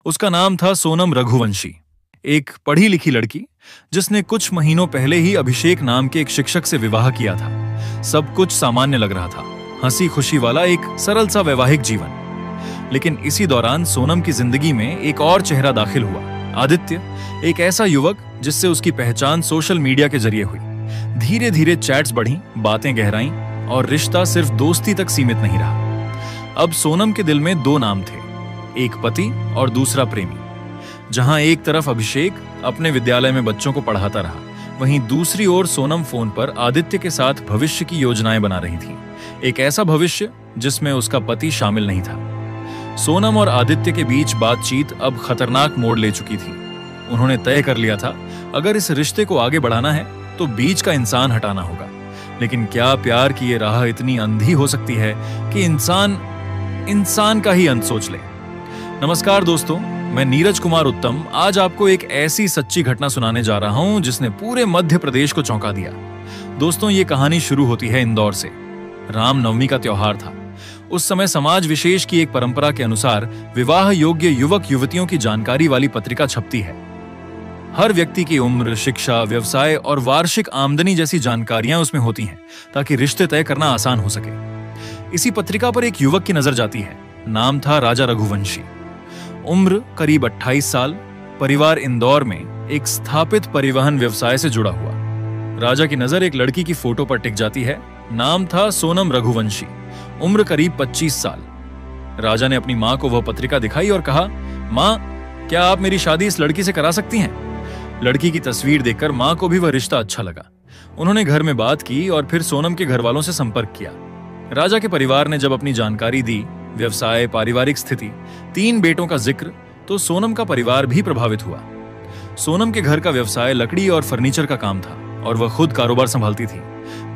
उसका नाम था सोनम रघुवंशी, एक पढ़ी लिखी लड़की जिसने कुछ महीनों पहले ही अभिषेक नाम के एक शिक्षक से विवाह किया था। सब कुछ सामान्य लग रहा था, हंसी खुशी वाला एक सरल सा वैवाहिक जीवन। लेकिन इसी दौरान सोनम की जिंदगी में एक और चेहरा दाखिल हुआ, आदित्य, एक ऐसा युवक जिससे उसकी पहचान सोशल मीडिया के जरिए हुई। धीरे धीरे चैट्स बढ़ी, बातें गहराईं और रिश्ता सिर्फ दोस्ती तक सीमित नहीं रहा। अब सोनम के दिल में दो नाम थे, एक पति और दूसरा प्रेमी। जहां एक तरफ अभिषेक अपने विद्यालय में बच्चों को पढ़ाता रहा, वहीं दूसरी ओर सोनम फोन पर आदित्य के साथ भविष्य की योजनाएं बना रही थी। एक ऐसा भविष्य जिसमें उसका पति शामिल नहीं था। सोनम और आदित्य के बीच बातचीत अब खतरनाक मोड़ ले चुकी थी। उन्होंने तय कर लिया था, अगर इस रिश्ते को आगे बढ़ाना है तो बीच का इंसान हटाना होगा। लेकिन क्या प्यार की ये राह इतनी अंधी हो सकती है कि इंसान का ही अंत सोच ले। नमस्कार दोस्तों, मैं नीरज कुमार उत्तम आज आपको एक ऐसी सच्ची घटना सुनाने जा रहा हूं जिसने पूरे मध्य प्रदेश को चौंका दिया। दोस्तों, ये कहानी शुरू होती है इंदौर से। रामनवमी का त्योहार था। उस समय समाज विशेष की एक परंपरा के अनुसार विवाह योग्य युवक युवतियों की जानकारी वाली पत्रिका छपती है। हर व्यक्ति की उम्र, शिक्षा, व्यवसाय और वार्षिक आमदनी जैसी जानकारियां उसमें होती हैं ताकि रिश्ते तय करना आसान हो सके। इसी पत्रिका पर एक युवक की नजर जाती है। नाम था राजा रघुवंशी। उम्र करीब 28 साल। परिवार इंदौर में एक स्थापित परिवहन व्यवसाय से जुड़ा हुआ। राजा की नजर एक लड़की की फोटो पर टिक जाती है। नाम था सोनम रघुवंशी। उम्र करीब 25 साल। राजा ने अपनी मां को वह पत्रिका दिखाई और कहा, मां, क्या आप मेरी शादी इस लड़की से करा सकती हैं? लड़की की तस्वीर देखकर मां को भी वह रिश्ता अच्छा लगा। उन्होंने घर में बात की और फिर सोनम के घर वालों से संपर्क किया। राजा के परिवार ने जब अपनी जानकारी दी, व्यवसाय, पारिवारिक स्थिति, 3 बेटों का जिक्र, तो सोनम का परिवार भी प्रभावित हुआ। सोनम के घर का व्यवसाय लकड़ी और फर्नीचर का काम था और वह खुद कारोबार संभालती थी।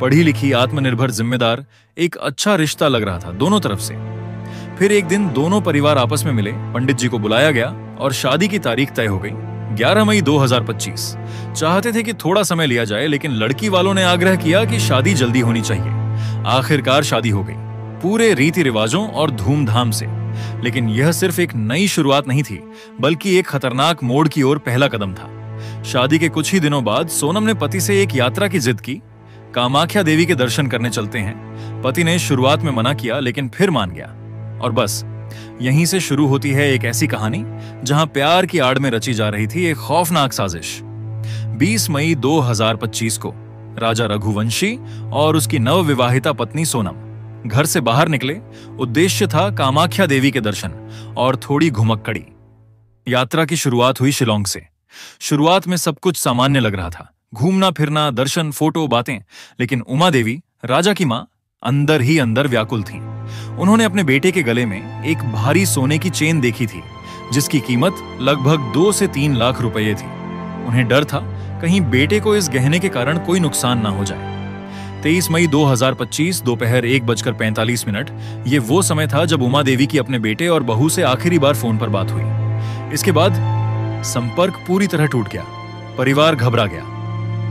पढ़ी लिखी, आत्मनिर्भर, जिम्मेदार, एक अच्छा रिश्ता लग रहा था दोनों तरफ से। फिर एक दिन दोनों परिवार आपस में मिले, पंडित जी को बुलाया गया और शादी की तारीख तय हो गई, 11 मई 2025। चाहते थे कि थोड़ा समय लिया जाए, लेकिन लड़की वालों ने आग्रह किया कि शादी जल्दी होनी चाहिए। आखिरकार शादी हो गई, पूरे रीति रिवाजों और धूमधाम से। लेकिन यह सिर्फ एक नई शुरुआत नहीं थी, बल्कि एक खतरनाक मोड़ की ओर पहला कदम था। शादी के कुछ ही दिनों बाद सोनम ने पति से एक यात्रा की जिद की। कामाख्या देवी के दर्शन करने चलते हैं। पति ने शुरुआत में मना किया, लेकिन फिर मान गया। और बस यहीं से शुरू होती है एक ऐसी कहानी जहां प्यार की आड़ में रची जा रही थी एक खौफनाक साजिश। 20 मई 2025 को राजा रघुवंशी और उसकी नवविवाहिता पत्नी सोनम घर से बाहर निकले। उद्देश्य था कामाख्या देवी के दर्शन और थोड़ी घुमक्कड़ी। यात्रा की शुरुआत हुई शिलोंग से। शुरुआत में सब कुछ सामान्य लग रहा था, घूमना फिरना, दर्शन, फोटो, बातें। लेकिन उमा देवी, राजा की मां, अंदर ही अंदर व्याकुल थीं। उन्होंने अपने बेटे के गले में एक भारी सोने की चेन देखी थी जिसकी कीमत लगभग 2 से 3 लाख रुपए थी। उन्हें डर था कहीं बेटे को इस गहने के कारण कोई नुकसान ना हो जाए। 23 मई 2025 दोपहर 1:45 ये वो समय था जब उमा देवी की अपने बेटे और बहू से आखिरी बार फोन पर बात हुई। इसके बाद संपर्क पूरी तरह टूट गया। परिवार घबरा गया।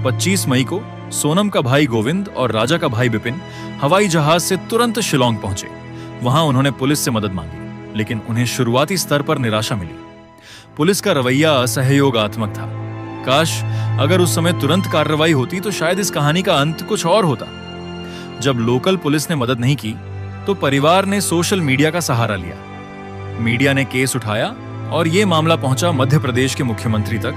25 मई को सोनम का भाई गोविंद और राजा का भाई बिपिन हवाई जहाज से तुरंत शिलोंग पहुंचे। वहां उन्होंने पुलिस से मदद मांगी, लेकिन उन्हें शुरुआती स्तर पर निराशा मिली। पुलिस का रवैया असहयोगात्मक था। काश अगर उस समय तुरंत कार्रवाई होती तो शायद इस कहानी का अंत कुछ और होता। जब लोकल पुलिस ने मदद नहीं की तो परिवार ने सोशल मीडिया का सहारा लिया। मीडिया ने केस उठाया और यह मामला पहुंचा मध्य प्रदेश के मुख्यमंत्री तक,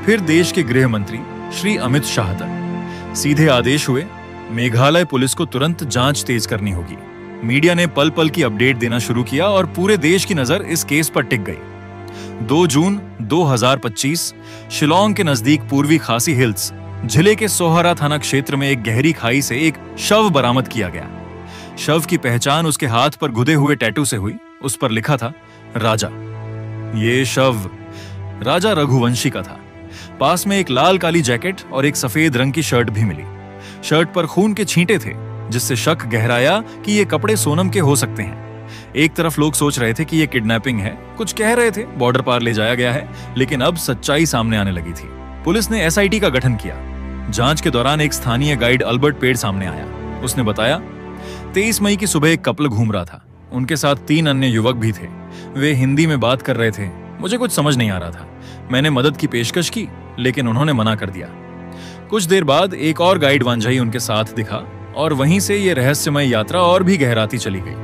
फिर देश के गृह मंत्री श्री अमित शाह तक। सीधे आदेश हुए, मेघालय पुलिस को तुरंत जांच तेज करनी होगी। मीडिया ने पल पल की अपडेट देना शुरू किया और पूरे देश की नजर इस केस पर टिक गई। 2 जून 2025 शिलोंग के नजदीक पूर्वी खासी हिल्स जिले के सोहरा थाना क्षेत्र में एक गहरी खाई से एक शव बरामद किया गया। शव की पहचान उसके हाथ पर गुदे हुए टैटू से हुई। उस पर लिखा था, राजा। ये शव राजा रघुवंशी का था। पास में एक लाल काली जैकेट और एक सफेद रंग की शर्ट भी मिली। शर्ट पर खून के छींटे थे, जिससे शक गहराया कि ये कपड़े सोनम के हो सकते हैं। एक तरफ लोग सोच रहे थे कि ये किडनैपिंग है, कुछ कह रहे थे बॉर्डर पार ले जाया गया है, लेकिन अब सच्चाई सामने आने लगी थी। पुलिस ने एसआईटी का गठन किया। जांच के दौरान एक स्थानीय गाइड अल्बर्ट पेड़ सामने आया। उसने बताया, 23 मई की सुबह एक कपल घूम रहा था। उनके साथ 3 अन्य युवक भी थे। वे हिंदी में बात कर रहे थे। मुझे कुछ समझ नहीं आ रहा था। मैंने मदद की पेशकश की, लेकिन उन्होंने मना कर दिया। कुछ देर बाद एक और गाइड वांझाई उनके साथ दिखा और वहीं से ये रहस्यमय यात्रा और भी गहराती चली गई।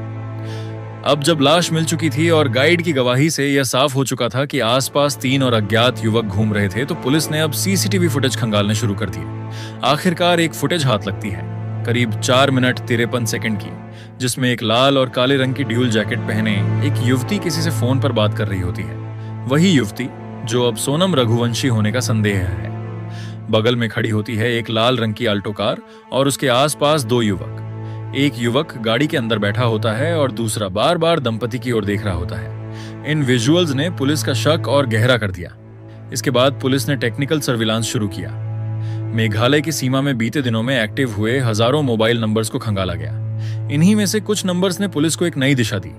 अब जब लाश मिल चुकी थी और गाइड की गवाही से यह साफ हो चुका था कि आसपास 3 और अज्ञात युवक घूम रहे थे, तो पुलिस ने अब सीसीटीवी फुटेज खंगालने शुरू कर दिए। आखिरकार एक फुटेज हाथ लगती है, करीब 4 मिनट 53 सेकंड की, जिसमें एक लाल और काले रंग की ड्यूल जैकेट पहने एक युवती किसी से फोन पर बात कर रही होती है। वही युवती जो अब सोनम रघुवंशी होने का संदेह है। बगल में खड़ी होती है एक लाल रंग की आल्टो कार और उसके आसपास 2 युवक। एक युवक गाड़ी के अंदर बैठा होता है और दूसरा बार बार दंपति की ओर देख रहा होता है। इन विजुअल्स ने पुलिस का शक और गहरा कर दिया। इसके बाद पुलिस ने टेक्निकल सर्विलांस शुरू किया। मेघालय की सीमा में बीते दिनों में एक्टिव हुए हजारों मोबाइल नंबर्स को खंगाला गया। इन्हीं में से कुछ नंबर्स ने पुलिस को एक नई दिशा दी।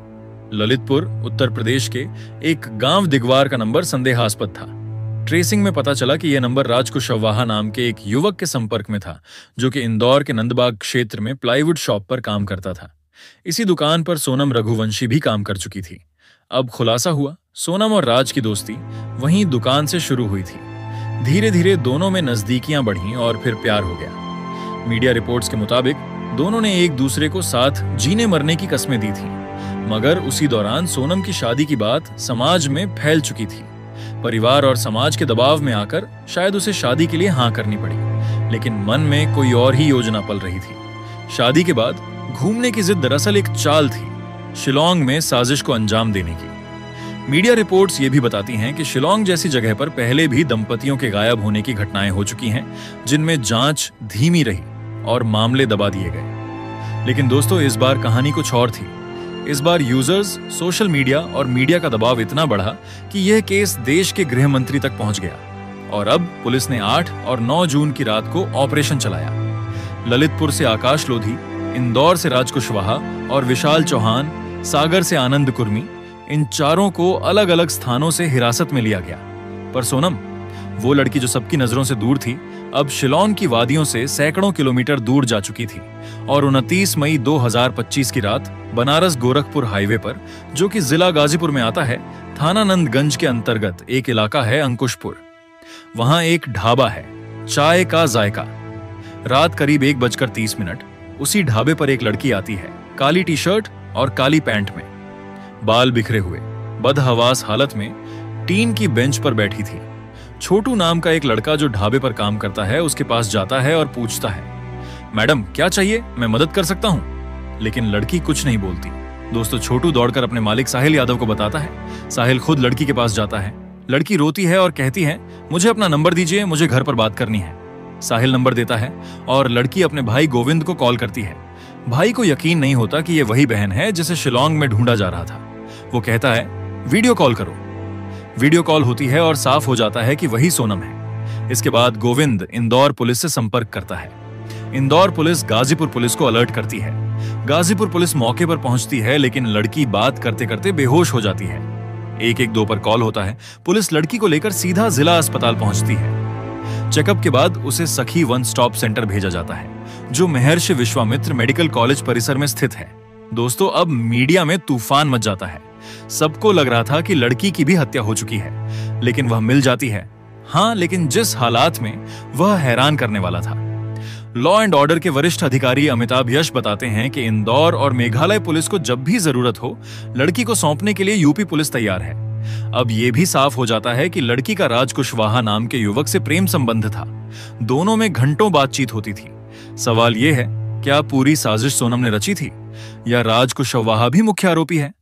ललितपुर, उत्तर प्रदेश के एक गांव दिगवार का नंबर संदेहास्पद था। ट्रेसिंग में पता चला कि यह नंबर राज कुशवाहा नाम के एक युवक के संपर्क में था, जो कि इंदौर के नंदबाग क्षेत्र में प्लाईवुड शॉप पर काम करता था। इसी दुकान पर सोनम रघुवंशी भी काम कर चुकी थी। अब खुलासा हुआ, सोनम और राज की दोस्ती वहीं दुकान से शुरू हुई थी। धीरे धीरे दोनों में नजदीकियां बढ़ीं और फिर प्यार हो गया। मीडिया रिपोर्ट्स के मुताबिक दोनों ने एक दूसरे को साथ जीने मरने की कस्में दी थी, मगर उसी दौरान सोनम की शादी की बात समाज में फैल चुकी थी। परिवार और समाज के दबाव में आकर शायद उसे शादी के लिए हाँ करनी पड़ी, लेकिन मन में कोई और ही योजना पल रही थी। शादी के बाद घूमने की जिद दरअसल एक चाल थी, शिलोंग में साजिश को अंजाम देने की। मीडिया रिपोर्ट्स ये भी बताती हैं कि शिलोंग जैसी जगह पर पहले भी दंपतियों के गायब होने की घटनाएं हो चुकी हैं, जिनमें जांच धीमी रही और मामले दबा दिए गए। लेकिन दोस्तों, इस बार कहानी कुछ और थी। इस बार यूजर्स, सोशल मीडिया और मीडिया का दबाव इतना बढ़ा कि यह केस देश के गृह मंत्री तक पहुंच गया और अब पुलिस ने 8 और 9 जून की रात को ऑपरेशन चलाया। ललितपुर से आकाश लोधी, इंदौर से राज कुशवाहा और विशाल चौहान, सागर से आनंद कुर्मी, इन चारों को अलग अलग स्थानों से हिरासत में लिया गया। पर सोनम, वो लड़की जो सबकी नजरों से दूर थी, अब शिलोंग की वादियों से सैकड़ों किलोमीटर दूर जा चुकी थी और 29 मई 2025 की रात बनारस गोरखपुर हाईवे पर, जो कि जिला गाजीपुर में आता है, थाना नंदगंज के अंतर्गत एक इलाका है अंकुशपुर। वहां एक ढाबा है, चाय का जायका। रात करीब 1:30 उसी ढाबे पर एक लड़की आती है, काली टी शर्ट और काली पैंट में, बाल बिखरे हुए, बदहवास हालत में टीन की बेंच पर बैठी थी। छोटू नाम का एक लड़का जो ढाबे पर काम करता है उसके पास जाता है और पूछता है, मैडम क्या चाहिए, मैं मदद कर सकता हूं। लेकिन लड़की कुछ नहीं बोलती। दोस्तों, छोटू दौड़कर अपने मालिक साहिल यादव को बताता है। साहिल खुद लड़की के पास जाता है। लड़की रोती है और कहती है, मुझे अपना नंबर दीजिए, मुझे घर पर बात करनी है। साहिल नंबर देता है और लड़की अपने भाई गोविंद को कॉल करती है। भाई को यकीन नहीं होता कि यह वही बहन है जिसे शिलोंग में ढूंढा जा रहा था। वो कहता है, वीडियो कॉल करो। वीडियो कॉल होती है और साफ हो जाता है कि वही सोनम है। इसके बाद गोविंद इंदौर पुलिस से संपर्क करता है। इंदौर पुलिस गाजीपुर पुलिस को अलर्ट करती है। गाजीपुर पुलिस मौके पर पहुंचती है, लेकिन लड़की बात करते करते बेहोश हो जाती है। 112 पर कॉल होता है। पुलिस लड़की को लेकर सीधा जिला अस्पताल पहुंचती है। चेकअप के बाद उसे सखी वन स्टॉप सेंटर भेजा जाता है, जो महर्षि विश्वामित्र मेडिकल कॉलेज परिसर में स्थित है। दोस्तों, अब मीडिया में तूफान मच जाता है। सबको लग रहा था कि लड़की की भी हत्या हो चुकी है, लेकिन वह मिल जाती है। हाँ, लेकिन जिस हालात में, वह हैरान करने वाला था। लॉ एंड ऑर्डर के वरिष्ठ अधिकारी अमिताभ यश बताते हैं कि इंदौर और मेघालय पुलिस को जब भी जरूरत हो, लड़की को सौंपने के लिए यूपी पुलिस तैयार है। अब यह भी साफ हो जाता है कि लड़की का राज कुशवाहा नाम के युवक से प्रेम संबंध था। दोनों में घंटों बातचीत होती थी। सवाल यह है, क्या पूरी साजिश सोनम ने रची थी या राज कुशवाहा भी मुख्य आरोपी है?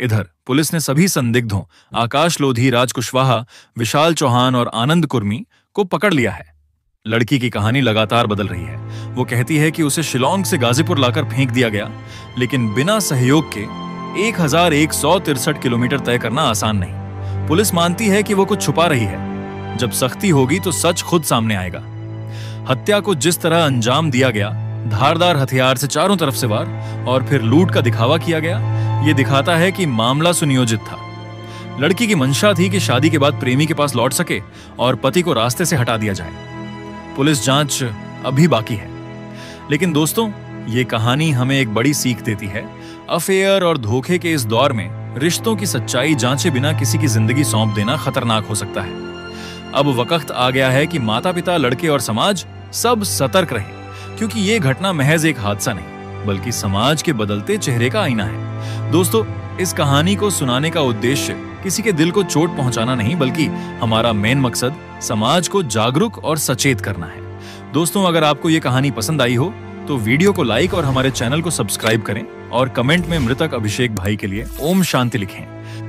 इधर पुलिस ने सभी संदिग्धों आकाश लोधी, राज कुशवाहा, विशाल चौहान और आनंद कुर्मी को पकड़ लिया है। लड़की की कहानी लगातार बदल रही है। वो कहती है कि उसे शिलोंग से गाजीपुर लाकर फेंक दिया गया, लेकिन बिना सहयोग के 1163 किलोमीटर तय करना आसान नहीं। पुलिस मानती है कि वो कुछ छुपा रही है। जब सख्ती होगी तो सच खुद सामने आएगा। हत्या को जिस तरह अंजाम दिया गया, धारदार हथियार से चारों तरफ से वार और फिर लूट का दिखावा किया गया, ये दिखाता है कि मामला सुनियोजित था। लड़की की मंशा थी कि शादी के बाद प्रेमी के पास लौट सके और पति को रास्ते से हटा दिया जाए। पुलिस जांच अभी बाकी है, लेकिन दोस्तों, ये कहानी हमें एक बड़ी सीख देती है। अफेयर और धोखे के इस दौर में रिश्तों की सच्चाई जांचे बिना किसी की जिंदगी सौंप देना खतरनाक हो सकता है। अब वक्त आ गया है कि माता पिता, लड़के और समाज सब सतर्क रहें, क्योंकि ये घटना महज एक हादसा नहीं बल्कि समाज के बदलते चेहरे का आईना है। दोस्तों, इस कहानी को सुनाने का उद्देश्य किसी के दिल को चोट पहुंचाना नहीं, बल्कि हमारा मेन मकसद समाज को जागरूक और सचेत करना है। दोस्तों, अगर आपको ये कहानी पसंद आई हो तो वीडियो को लाइक और हमारे चैनल को सब्सक्राइब करें और कमेंट में मृतक अभिषेक भाई के लिए ओम शांति लिखें।